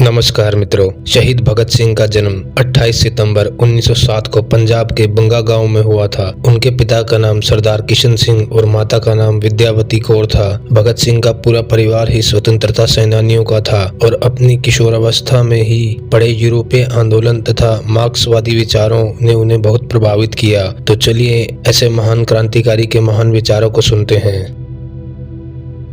नमस्कार मित्रों, शहीद भगत सिंह का जन्म 28 सितंबर 1907 को पंजाब के बंगा गांव में हुआ था। उनके पिता का नाम सरदार किशन सिंह और माता का नाम विद्यावती कौर था। भगत सिंह का पूरा परिवार ही स्वतंत्रता सेनानियों का था और अपनी किशोरावस्था में ही पढ़े यूरोपीय आंदोलन तथा मार्क्सवादी विचारों ने उन्हें बहुत प्रभावित किया। तो चलिए ऐसे महान क्रांतिकारी के महान विचारों को सुनते हैं।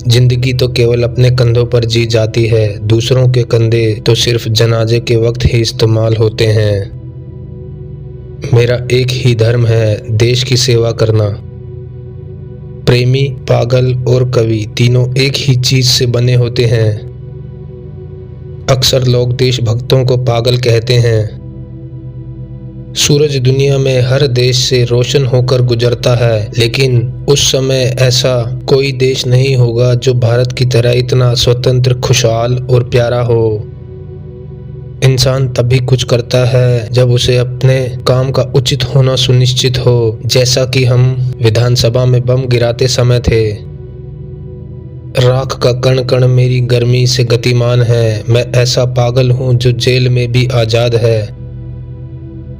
जिंदगी तो केवल अपने कंधों पर जी जाती है, दूसरों के कंधे तो सिर्फ जनाजे के वक्त ही इस्तेमाल होते हैं। मेरा एक ही धर्म है, देश की सेवा करना। प्रेमी, पागल और कवि तीनों एक ही चीज से बने होते हैं। अक्सर लोग देशभक्तों को पागल कहते हैं। सूरज दुनिया में हर देश से रोशन होकर गुजरता है, लेकिन उस समय ऐसा कोई देश नहीं होगा जो भारत की तरह इतना स्वतंत्र, खुशहाल और प्यारा हो। इंसान तभी कुछ करता है जब उसे अपने काम का उचित होना सुनिश्चित हो, जैसा कि हम विधानसभा में बम गिराते समय थे। राख का कण कण मेरी गर्मी से गतिमान है, मैं ऐसा पागल हूँ जो जेल में भी आजाद है।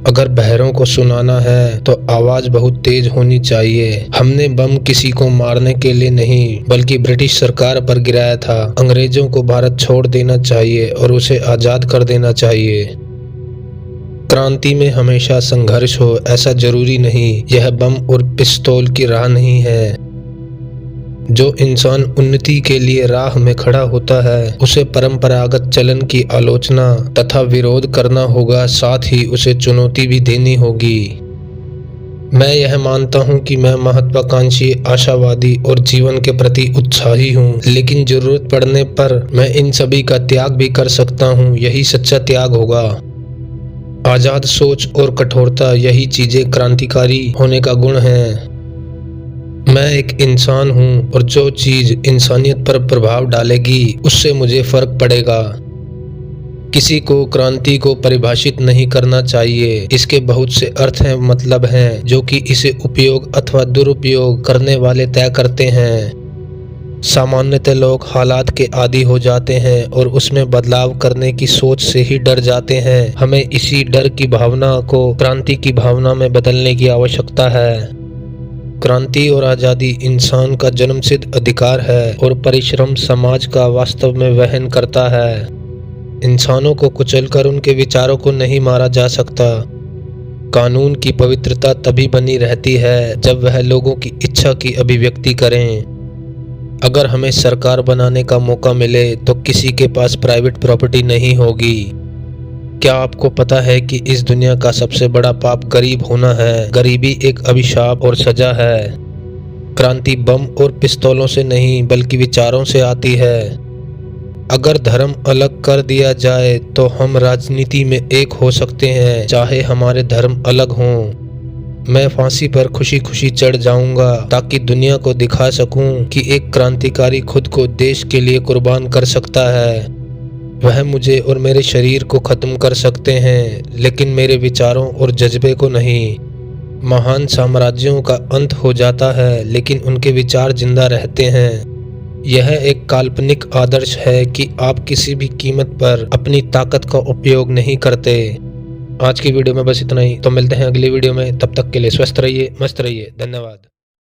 अगर बहरों को सुनाना है तो आवाज बहुत तेज होनी चाहिए। हमने बम किसी को मारने के लिए नहीं बल्कि ब्रिटिश सरकार पर गिराया था। अंग्रेजों को भारत छोड़ देना चाहिए और उसे आजाद कर देना चाहिए। क्रांति में हमेशा संघर्ष हो ऐसा जरूरी नहीं, यह बम और पिस्तौल की राह नहीं है। जो इंसान उन्नति के लिए राह में खड़ा होता है उसे परंपरागत चलन की आलोचना तथा विरोध करना होगा, साथ ही उसे चुनौती भी देनी होगी। मैं यह मानता हूं कि मैं महत्वाकांक्षी, आशावादी और जीवन के प्रति उत्साही हूं, लेकिन जरूरत पड़ने पर मैं इन सभी का त्याग भी कर सकता हूं। यही सच्चा त्याग होगा। आजाद सोच और कठोरता, यही चीजें क्रांतिकारी होने का गुण है। मैं एक इंसान हूँ और जो चीज इंसानियत पर प्रभाव डालेगी उससे मुझे फर्क पड़ेगा। किसी को क्रांति को परिभाषित नहीं करना चाहिए। इसके बहुत से अर्थ हैं, मतलब हैं, जो कि इसे उपयोग अथवा दुरुपयोग करने वाले तय करते हैं। सामान्यतः लोग हालात के आदी हो जाते हैं और उसमें बदलाव करने की सोच से ही डर जाते हैं। हमें इसी डर की भावना को क्रांति की भावना में बदलने की आवश्यकता है। क्रांति और आज़ादी इंसान का जन्मसिद्ध अधिकार है और परिश्रम समाज का वास्तव में वहन करता है। इंसानों को कुचलकर उनके विचारों को नहीं मारा जा सकता। कानून की पवित्रता तभी बनी रहती है जब वह लोगों की इच्छा की अभिव्यक्ति करें। अगर हमें सरकार बनाने का मौका मिले तो किसी के पास प्राइवेट प्रॉपर्टी नहीं होगी। क्या आपको पता है कि इस दुनिया का सबसे बड़ा पाप गरीब होना है? गरीबी एक अभिशाप और सजा है। क्रांति बम और पिस्तौलों से नहीं बल्कि विचारों से आती है। अगर धर्म अलग कर दिया जाए तो हम राजनीति में एक हो सकते हैं, चाहे हमारे धर्म अलग हों। मैं फांसी पर खुशी खुशी चढ़ जाऊंगा ताकि दुनिया को दिखा सकूं कि एक क्रांतिकारी खुद को देश के लिए कुर्बान कर सकता है। वह मुझे और मेरे शरीर को खत्म कर सकते हैं, लेकिन मेरे विचारों और जज्बे को नहीं। महान साम्राज्यों का अंत हो जाता है, लेकिन उनके विचार जिंदा रहते हैं। यह एक काल्पनिक आदर्श है कि आप किसी भी कीमत पर अपनी ताकत का उपयोग नहीं करते। आज की वीडियो में बस इतना ही। तो मिलते हैं अगली वीडियो में, तब तक के लिए स्वस्थ रहिए, मस्त रहिए। धन्यवाद।